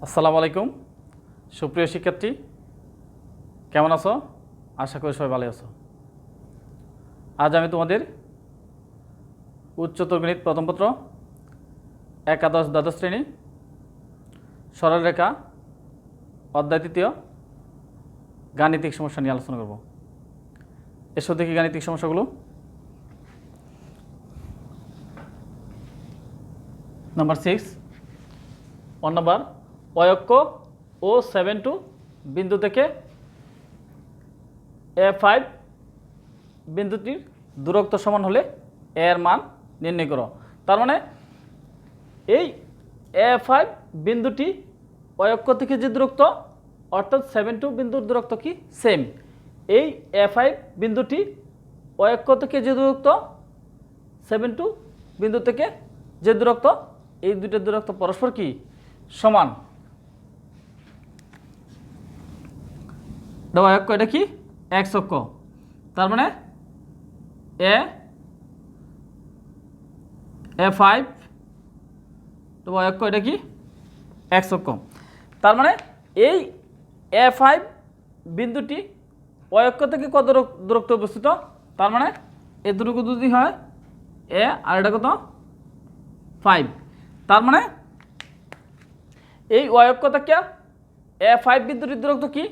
আসসালামু আলাইকুম সুপ্রিয় শিক্ষার্থী, কেমন আছো? আশা করি সবাই ভালো আছো। আজ আমি তোমাদের উচ্চতর গণিত প্রথম পত্র একাদশ দ্বাদশ শ্রেণী সরলরেখা অধ্যায় তৃতীয় গাণিতিক সমস্যা নিয়ে আলোচনা করব। এসো দেখি গাণিতিক সমস্যাগুলো। নাম্বার 6, 1 নাম্বার, অয়ক্ষ ও 7 বিন্দু থেকে A5 বিন্দুটির দূরত্ব সমান হলে A এর মান নির্ণয় করো। তার মানে এই A5 বিন্দুটি অয়ক্ষ থেকে যে দূরত্ব অর্থাৎ 7 বিন্দুর দূরত্ব কি সেম। এই A5 বিন্দুটি অয়ক্ষ থেকে যে দূরত্ব 7 বিন্দু থেকে যে দূরত্ব, এই দুইটার দূরত্ব পরস্পর কি সমান। অয়ক্ষ এটা কি x অক্ষ, তার মানে A5 অয়ক্ষ এটা কি x অক্ষ। তার মানে এই A5 বিন্দুটি অয়ক্ষ থেকে কত দূরত্ব অবস্থিত, তার মানে এই দূরত্ব যদি হয় A আর এটা কত 5, তার মানে এই অয়ক্ষ থেকে A5 বিন্দুটির দূরত্ব কি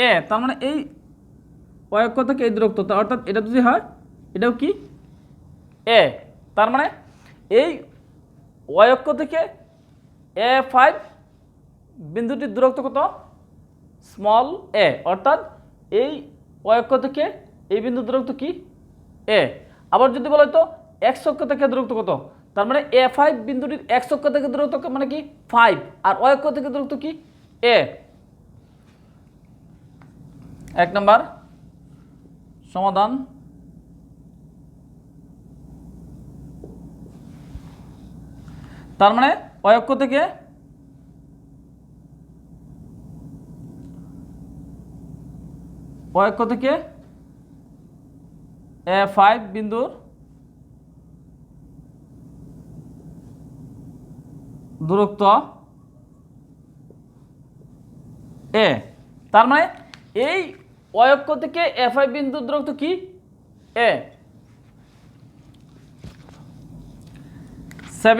A, তার মানে এই অয়ক্ষ থেকে এই দূরত্ব অর্থাৎ এটা যদি হয় এটাও কি A, তার মানে এই অয়ক্ষ থেকে A5 বিন্দুটির দূরত্ব কত স্মল a, অর্থাৎ এই অয়ক্ষ থেকে এই বিন্দুর দূরত্ব কি A। আবার যদি বলা হতো x অক্ষ থেকে দূরত্ব কত, তার মানে A5 বিন্দুটির x অক্ষ থেকে দূরত্ব মানে কি 5 আর অয়ক্ষ থেকে দূরত্ব কি A। 1 নম্বর সমাধান। তার মানে অয়ক্ষ থেকে A5 বিন্দুর দূরত্ব A, তার মানে এই অয়ক্ষ থেকে A5 বিন্দুর দূরত্ব কি A। 7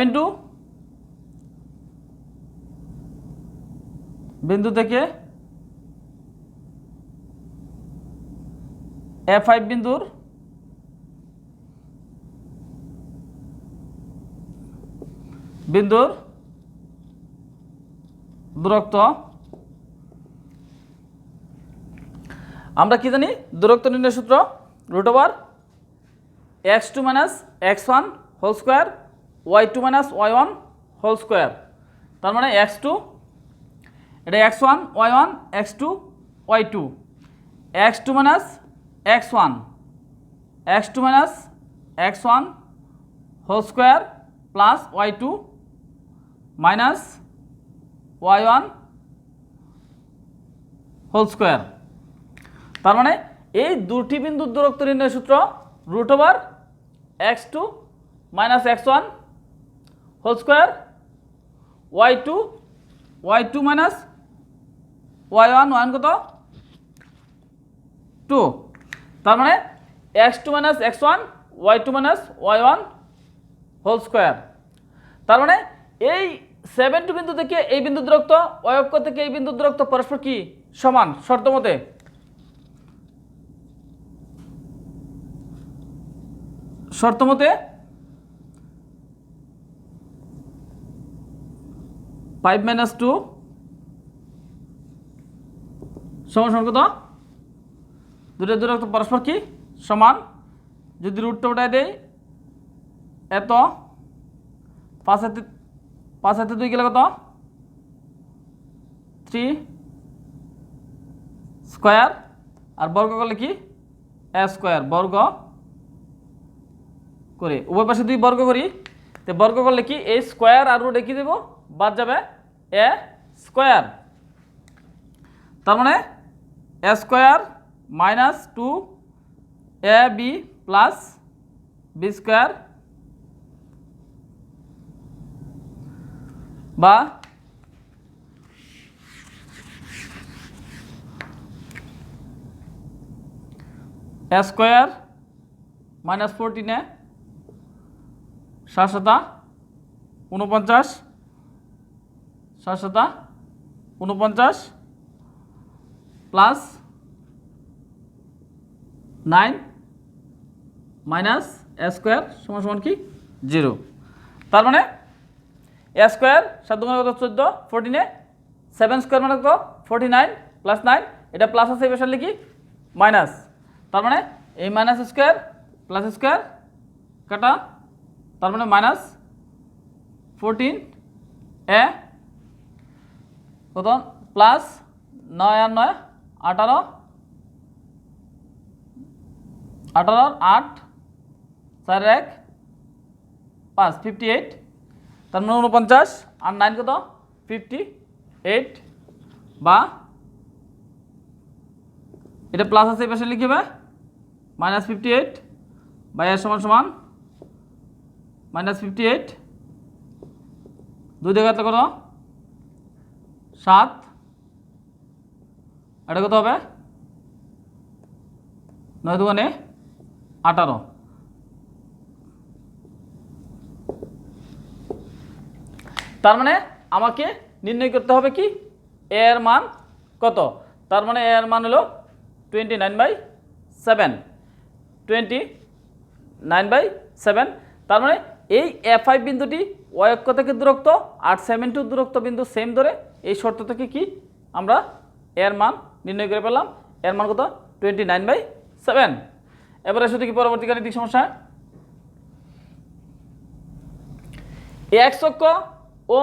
বিন্দু থেকে A5 বিন্দুর দূরত্ব আমরা কি জানি, দূরত্ব নির্ণয় সূত্র √x2 - x1 whole square y2 - y1 whole square. তার মানে x2 এটা x1 y1 x2 y2, x2 - x1 x1 whole square plus y2 minus y1 whole square. তার মানে এই দুটি বিন্দুর দূরত্ব নির্ণয় সূত্র √x2 - x1 whole square y2 y1 কত 2, তার মানে x2 - x1 y2 - y1 whole square. তার মানে এই 7 বিন্দু থেকে এই বিন্দু দূরত্ব অয়ক্ষ থেকে এই বিন্দু দূরত্ব পরস্পর কি সমান শর্ত মতে। শর্ত মতে 5 - 2 সমান কত, দুটোর দূরত্ব পরস্পর কি সমান। যদি রুটটা উঠায় দেয় এত 5 হাতে 2 গেলে কত 3 স্কোয়ার, আর বর্গ করলে কি a স্কোয়ার, বর্গ করে উভয় পাশে 2 বর্গ করি, তো বর্গ করলে কি a স্কোয়ার আর রুটে কি দেব বাদ যাবে a স্কোয়ার। তার মানে a square minus 2ab plus b square বা square minus 14 7 7 49 7 7 49 plus 9 minus square সমান সমান কি 0। তার মানে স্কোয়ার 7 দুগুণে কত 14 14 7 স্কোয়ার মানে কত 49 প্লাস 9 এটা প্লাস আছে এবার লিখি মাইনাস। তার মানে এই মাইনাস স্কোয়ার প্লাস স্কোয়ার কাটা, তার মানে মাইনাস 14 কত প্লাস 9 আর 9 18 18 8 4 1 5 58, তার মানে 49 আর 9 কত 58 বা এটা প্লাস আছে এই পাশে লিখবে মাইনাস 58 বাই এর সমান সমান মাইনাস 58 2 দিয়ে কাটলে কত 7, এটা কত হবে 9 দুগুণে 18। তার মানে আমাকে নির্ণয় করতে হবে কি এ এর মান কত। তার মানে এ এর মান হলো 29/7 29/7। তার মানে এই F5 বিন্দুটি ওই অক্ষ থেকে দূরত্ব আর 7 দূরত্ব বিন্দু সেম ধরে এই শর্ত থেকে কি আমরা এর মান নির্ণয় করে পেলাম। এর মান কত 29/7। এবারে শুধু কি পরবর্তী গাণিতিক সমস্যা, x অক্ষ ও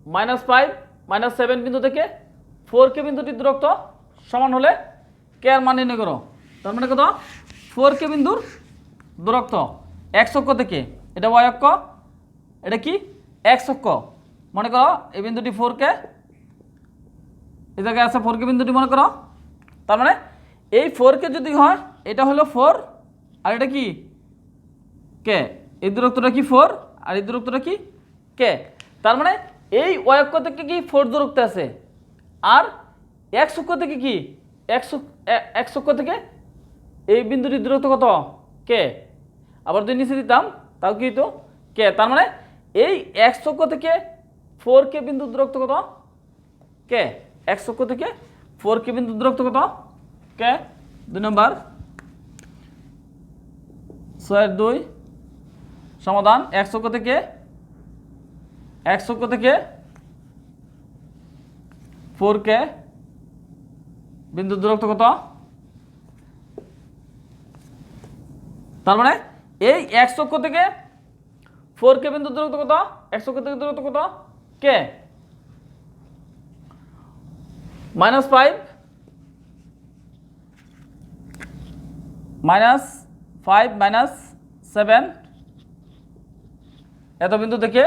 -5 -7 বিন্দু থেকে 4K বিন্দুটির দূরত্ব সমান হলে কে এর মান নির্ণয় করো। তার মানে কত 4K বিন্দুর দূরত্ব x অক্ষ থেকে, এটা y অক্ষ, এটা কি x অক্ষ। মনে করো এই বিন্দুটি 4K, এই জায়গায় আছে 4K বিন্দুটি মনে করো। তার মানে এই 4K যদি হয় এটা হলো 4 আর এটা কি k, এই দূরত্বটা কি 4 আর এই দূরত্বটা কি k। তার মানে এই y অক্ষ থেকে কি 4 দূরত্ব আছে আর x অক্ষ থেকে কি x অক্ষ থেকে এই বিন্দুটির দূরত্ব কত k, আবার যদি নিচে দিতাম তাও কি তো k। তার মানে এই x অক্ষ থেকে 4K বিন্দুর দূরত্ব কত k, x অক্ষ থেকে 4K বিন্দুর দূরত্ব কত k। 2 নম্বর 6/2 সমাধান x অক্ষ থেকে 4K বিন্দুর দূরত্ব কত। তার মানে এই x অক্ষ থেকে 4K বিন্দুর দূরত্ব কত, x অক্ষ থেকে দূরত্ব কত k -5 -7 এত বিন্দু থেকে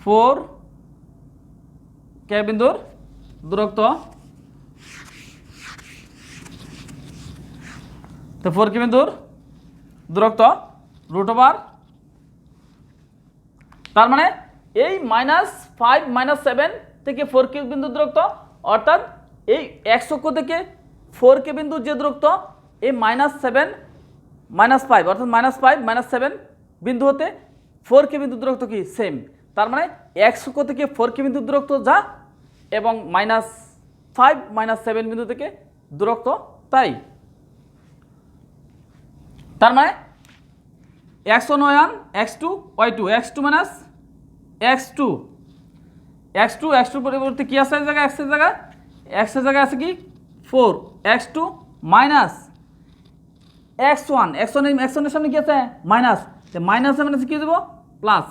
4K বিন্দুর দূরত্ব। তো 4K বিন্দুর দূরত্ব √, তার মানে এই -5 -7 থেকে 4K বিন্দুর দূরত্ব, অর্থাৎ এই x অক্ষ থেকে 4K বিন্দুর যে দূরত্ব এই -7 -5 অর্থাৎ -5 -7 বিন্দু হতে 4K বিন্দুর দূরত্ব কি সেম। তার মানে x অক্ষ থেকে 4K বিন্দুর দূরত্ব যা এবং -5 -7 বিন্দু থেকে দূরত্ব তাই। তার মানে x1 y1 x2 y2 x2 x2 পরিবর্তে কি আছে এই জায়গায় x এর জায়গায় আছে কি 4 x2 মাইনাস x1 এর সামনে কি আছে মাইনাস, মাইনাস মানে কি দেব প্লাস,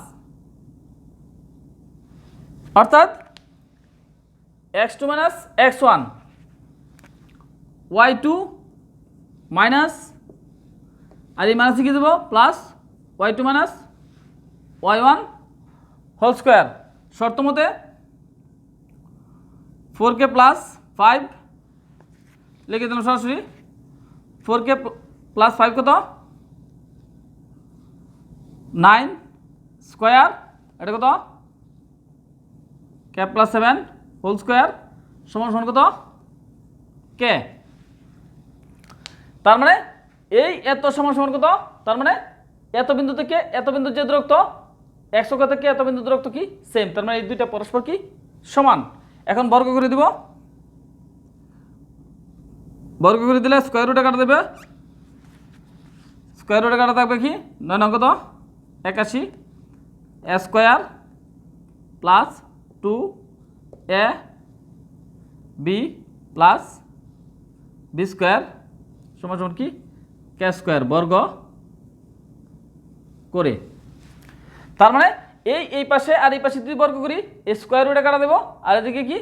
অর্থাৎ x2 minus x1 y2 minus আর এই মাইনাস কি দেব plus y2 minus y1 whole square. শর্ত মতে 4K প্লাস 5 লিখে দিলাম সরাসরি 4K প্লাস 5 কত 9 স্কোয়ার, এটা কত k প্লাস 7 হোল স্কোয়ার সমান সমান কত k। তার মানে এই এত সমান সমান কত, তার মানে এত বিন্দু থেকে এত বিন্দু যে দূরত্ব, x অক্ষ থেকে এত বিন্দু দূরত্ব কি সেম, তার মানে এই দুইটা পরস্পর কি সমান। এখন বর্গ করে দিব, বর্গ করে দিলে স্কয়ার রুটে কাটা দেবে, স্কয়ার রুটে কাটা থাকবে কি 9 নং কত 81 a square plus 2 a b plus b square সমান সমান কি k স্কয়ার বর্গ করে। তার মানে এই পাশে আর এই পাশে যদি বর্গ করি এই স্কয়ার রুটে কাটা দেবো, আর এদিকে কি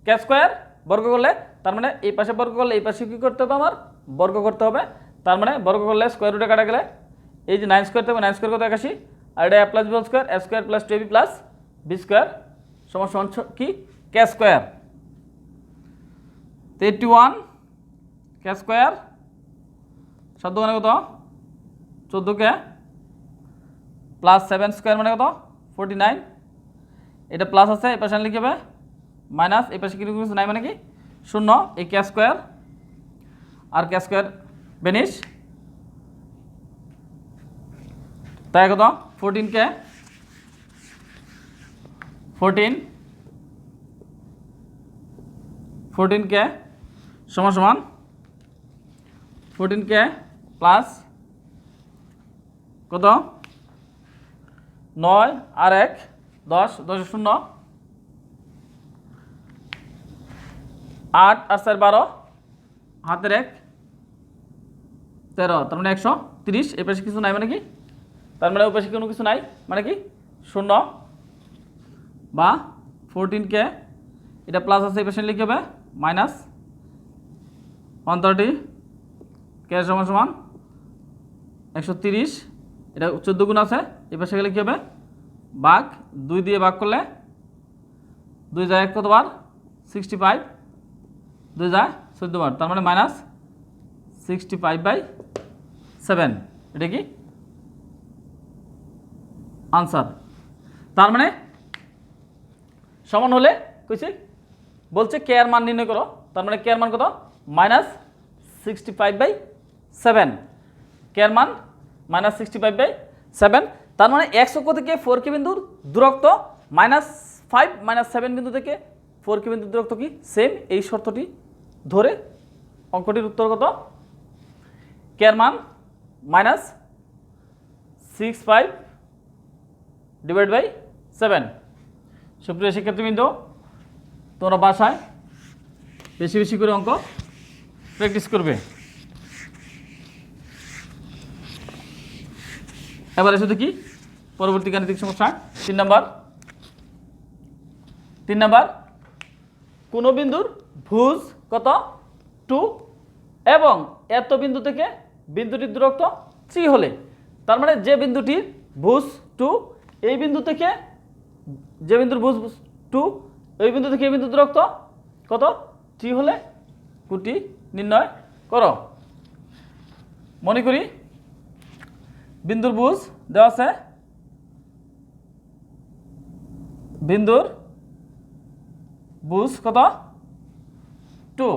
k স্কয়ার বর্গ করলে, তার মানে এই পাশে বর্গ করলে এই পাশে কি করতে হবে আমার বর্গ করতে হবে। তার মানে বর্গ করলে স্কয়ার রুটে কাটা গেলে এই যে 9 স্কয়ার থাকবে, 9 স্কয়ার কত 81, আর এটা a plus b whole square a square plus 2ab plus b square সমান সমান কি k স্কয়ার। 81 k স্কয়ার 7 দুগুণে কত 14 k প্লাস 7 স্কয়ার মানে কত 49, এটা প্লাস আছে এই পাশে লিখে হবে মাইনাস, এই পাশে কি কিছু নাই মানে কি 0, এই k স্কয়ার আর k স্কয়ার বেনিশ, তাই কত 14k 14k সমান সমান 14k প্লাস কত 9 আর 1 10, 10 0 8 আর 4 12 হাতের 1 13, তার মানে 130, এই পাশে কিছু নাই মানে কি, তার মানে ওই পাশে কোনো কিছু নাই মানে কি 0 বা 14k, এটা প্লাস আছে এই পাশে লিখে হবে মাইনাস 130 k সমান সমান 130, এটা 14 গুণ আছে এই পাশে গেলে কি হবে ভাগ 2 দিয়ে ভাগ করলে 2 যায় 1 কতবার 65, 2 যায় 14 বার, তার মানে মাইনাস 65/7, এটা কি আনসার। তার মানে সমান হলে কইছে বলছে কে এর মান নির্ণয় করো, তার মানে কে এর মান কত মাইনাস 65/7, কে এর মান মাইনাস 65/7, তার মানে x অক্ষ থেকে 4k বিন্দুর দূরত্ব -5 -7 বিন্দু থেকে 4k বিন্দুর দূরত্ব কি সেম, এই শর্তটি ধরে অঙ্কটির উত্তর কত কে এর মান -65/7। সুপ্রিয় শিক্ষার্থীবৃন্দ, তোমরা বাসায় বেশি বেশি করে অঙ্ক প্র্যাকটিস করবে। এবারে শুধু কি পরবর্তী গাণিতিক সমস্যা 3 নাম্বার, কোন বিন্দুর ভুজ কত 2 এবং এত বিন্দু থেকে বিন্দুটির দূরত্ব 3 হলে, তার মানে যে বিন্দুটির ভুজ 2 এই বিন্দু থেকে যে বিন্দুর ভুজ 2 এই বিন্দু থেকে এই বিন্দুর দূরত্ব কত 3 হলে কোটি নির্ণয় করো। মনে করি বিন্দুর ভুজ দেওয়া আছে, বিন্দুর ভুজ কত 2,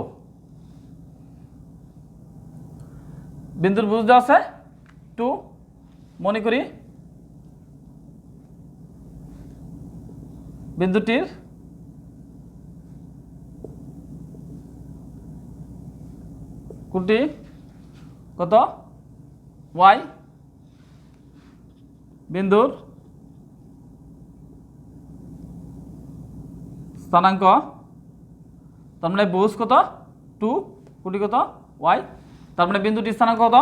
বিন্দুর ভুজ দেওয়া আছে 2, মনে করি বিন্দুটির কোটি কত y, বিন্দুর স্থানাঙ্ক, তার মানে ভুজ কত 2 কোটি কত y, তার মানে বিন্দুটির স্থানাঙ্ক কত,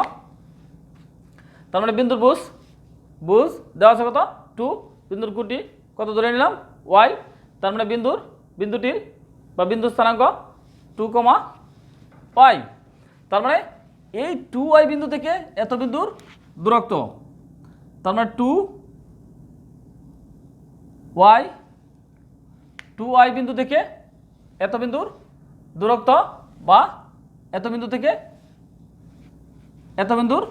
তার মানে বিন্দুর ভুজ দেওয়া আছে কত 2, বিন্দুর কোটি কত ধরে নিলাম y, তার মানে বিন্দুটির বা বিন্দুর স্থানাঙ্ক 2, y, তার মানে এই 2y বিন্দু থেকে এত বিন্দুর দূরত্ব, তার মানে 2y বিন্দু থেকে এত বিন্দুর দূরত্ব বা এত বিন্দু থেকে এত বিন্দুর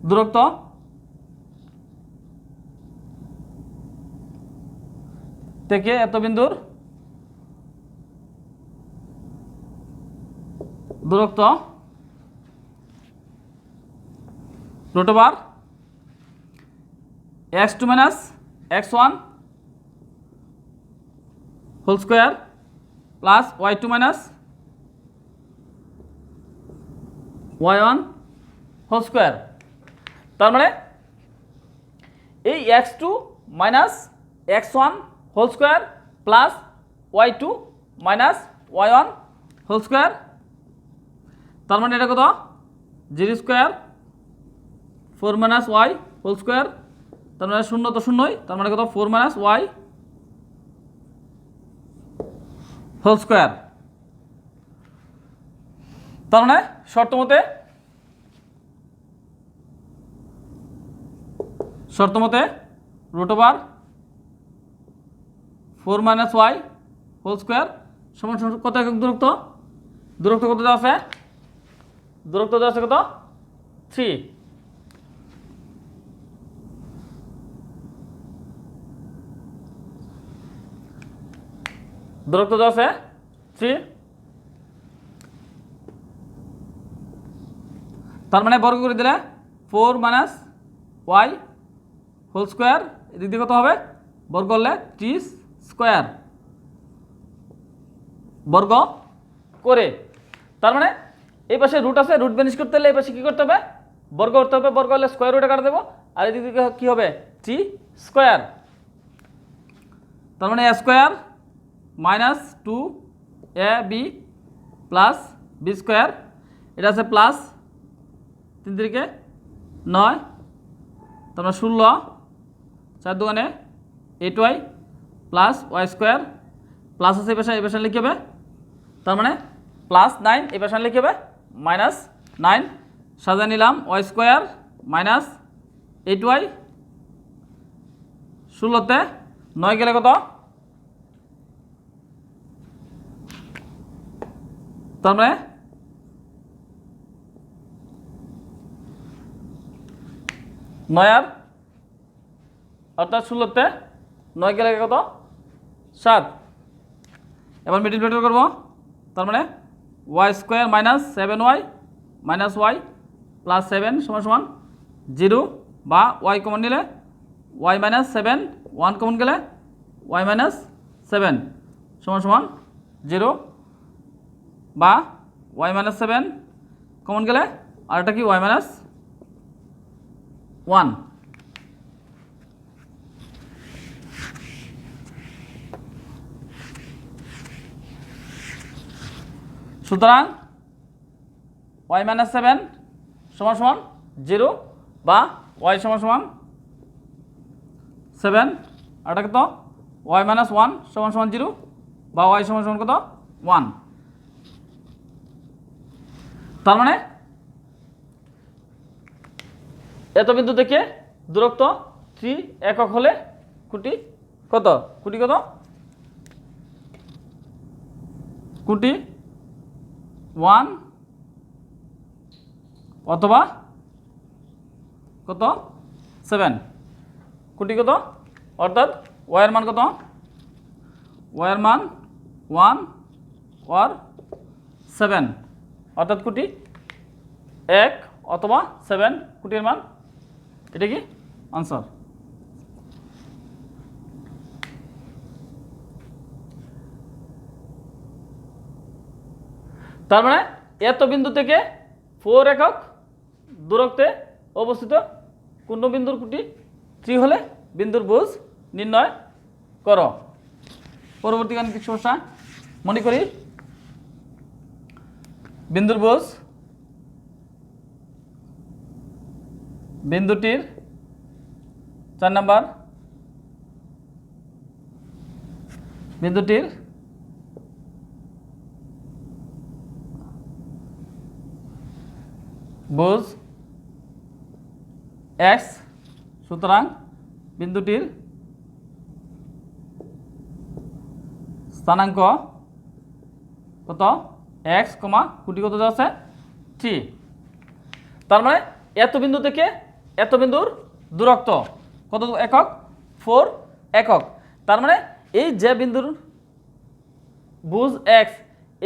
দূরত্ব থেকে এত বিন্দুর দূরত্ব root over x2 minus x1 whole square plus y2 minus y1 whole square. তার মানে এই x2 minus x1 whole square plus y2 minus y1 whole square, তার মানে এটা কত 0 square 4 minus y whole square, তার মানে 0 তো 0ই, তার মানে কত 4 মাইনাস y হোল স্কোয়ার। তার মানে শর্ত মতে root over 4 minus y whole square সমান সমান কত একক দূরত্ব কত দেওয়া আছে? দূরত্ব দেওয়া আছে কত 3। দূরত্ব দেওয়া আছে 3। তার মানে বর্গ করে দিলে 4 মাইনাস y হোল স্কোয়ার, এদিক দিয়ে কত হবে বর্গ করলে 3 স্কোয়ার বর্গ করে। তার মানে এই পাশে রুট আছে, রুট বেনিশ করতে হলে এই পাশে কী করতে হবে বর্গ করতে হবে, বর্গ করলে স্কোয়ার রুটে কাটা দেবো, আর এদিক থেকে কী হবে 3 স্কোয়ার। তার মানে a square minus 2ab plus B square, এটা আছে প্লাস 3 3 9, তারপরে 16 4 2 8y plus y square plus আছে এই পাশে লিখে হবে, তার মানে প্লাস 9 এই পাশে লিখে হবে মাইনাস 9, সাজিয়ে নিলাম y স্কোয়ার মাইনাস 8y, 16তে 9 গেলে কত, তার মানে 9 আর অর্থাৎ 16তে 9 গেলে কত 7। এবার মাল্টিপ্লাই করব, তার মানে y square minus 7y minus y plus 7 সমান সমান 0, বা y কমন নিলে y মাইনাস 7 1 কমন গেলে y মাইনাস 7 সমান সমান 0, বা y মাইনাস 7 কমন গেলে আরেকটা কি y মাইনাস 1। সুতরাং y মাইনাস 7 সমান সমান 0, বা y সমান সমান 7, আর এটা কত y মাইনাস 1 সমান সমান 0, বা y সমান সমান কত 1। তার মানে এত বিন্দু থেকে দূরত্ব 3 একক হলে কুটি কত 1 অথবা কত 7 কোটি কত, অর্থাৎ y এর মান কত, y এর মান 1 or 7, অর্থাৎ কোটি 1 অথবা 7 কোটির মান, এটা কি আনসার। তার মানে এত বিন্দু থেকে 4 একক দূরত্বে অবস্থিত কোন বিন্দুর কোটি 3 হলে বিন্দুর ভুজ নির্ণয় করো। পরবর্তী গাণিতিক সমস্যা মনে করি বিন্দুর ভুজ বিন্দুটির 4 নাম্বার বিন্দুটির ভুজ x, সুতরাং বিন্দুটির স্থানাঙ্ক কত x, কোটি কত দেওয়া আছে 3। তার মানে এত বিন্দু থেকে এত বিন্দুর দূরত্ব কত একক 4 একক। তার মানে এই যে বিন্দুর ভুজ x,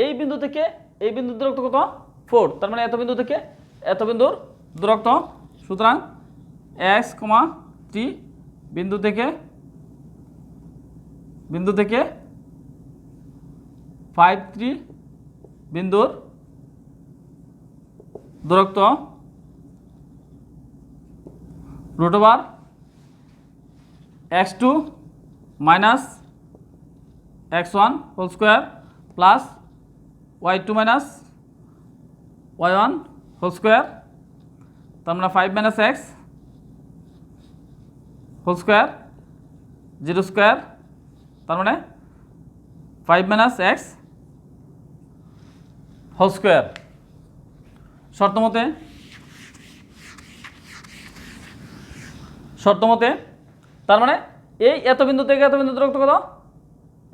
এই বিন্দু থেকে এই বিন্দুর দূরত্ব কত 4, তার মানে এত বিন্দু থেকে এত বিন্দুর দূরত্ব সুতরাং x, 3 বিন্দু থেকে 5, 3 বিন্দুর দূরত্ব √(x2 - x1 whole square plus y2 - y1 whole square, তার মানে 5 - x হোল স্কোয়ার 0 স্কোয়ার, তার মানে 5 - x হোল স্কোয়ার। শর্তমতে তার মানে এই এত বিন্দু থেকে এত বিন্দু দূরত্ব কত?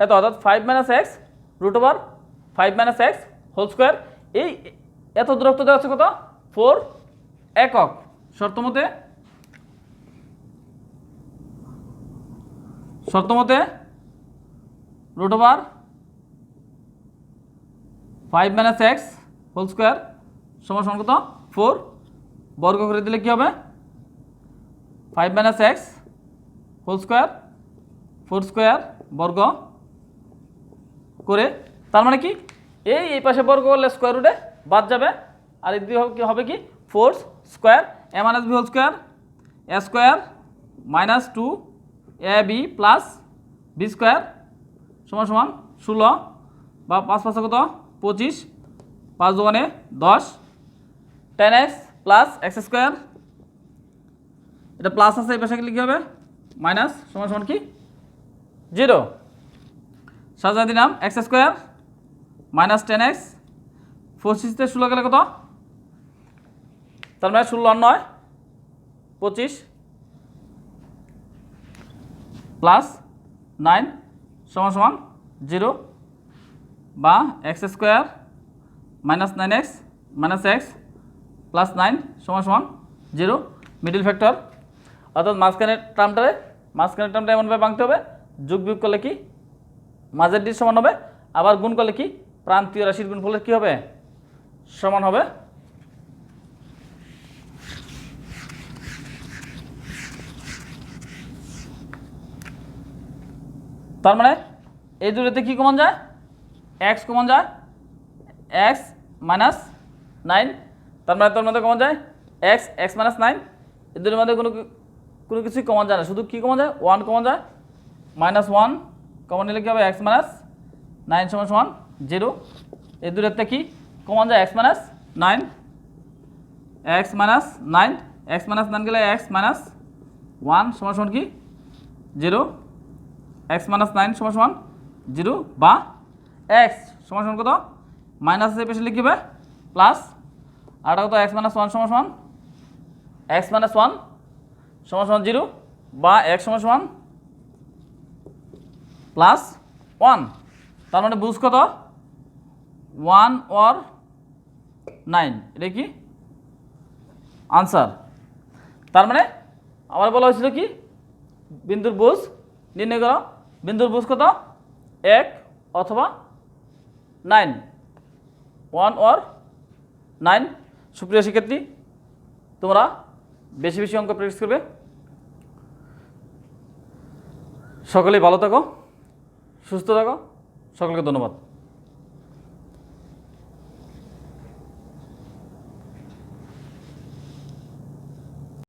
এত, অর্থাৎ 5 - x √5 - x হোল স্কোয়ার। এই এত দূরত্ব দেওয়া হচ্ছে কত? 4 একক। শর্তমতে √5 - x হোল স্কোয়ার সমান কত? 4 বর্গ করে দিলে কি হবে? 5 - x হোল স্কোয়ার 4 স্কোয়ার বর্গ করে, তার মানে কি এই পাশে বর্গ করলে স্কোয়ার রুটে বাদ যাবে, আর এই কি হবে কি 4 square a - b whole square a square -2 ab plus b square সমান 16 বা 5 5 কত? 25, 5 2 10 10x প্লাস x স্কোয়ার, এটা প্লাস আছে এই পাশে গেলে কি হবে? মাইনাস সমান কি 0। সাজা দিলাম x স্কোয়ার -10x 4 6 16 গেলে কত? তার মানে 16 9 25 প্লাস 9 সমান 0 বা x square -9x -x plus 9 সমান 0 মিডল ফ্যাক্টর, অর্থাৎ মাঝখানের টার্মটা এমনভাবে ভাঙতে হবে, যোগ বিয়োগ করলে কি মাঝের ডির সমান হবে, আবার গুণ করলে কি প্রান্তীয় রাশির গুণফলের কি হবে? সমান হবে। তার মানে এই দুটোতে কি কমন যায়? x কমন যায়, x - 9, তার মানে তোর মধ্যে কমন যায় x - 9, এই দুটোর মধ্যে কোনো কিছুই কমন যায় না, শুধু কি কমন যায়? 1 কমন যায়, -1 কমন নিলে কি হবে? x - 9 সমান 0। এই দুটোতে কি কমন যায়? x - 9 গেলে x - 1 সমান কি 0, x - 9 সমান 0 বা x সমান কত? মাইনাস এর পেছনে লিখবে প্লাস, আর কত? x - 1 সমান x - 1 সমান 0 বা x সমান প্লাস 1, তার মানে বুঝ কত? 1 or 9, এটা কি আনসার। তার মানে আমার বলা হয়েছিল কি বিন্দুর বুঝ নির্ণয় করো। বিন্দুর বুঝ কত? 1 অথবা 9, 1 or 9। সুপ্রিয় শিক্ষার্থী, তোমরা বেশি বেশি অঙ্ক প্র্যাকটিস করবে। সকলেই ভালো থাকো, সুস্থ থাকো, সকলকে ধন্যবাদ।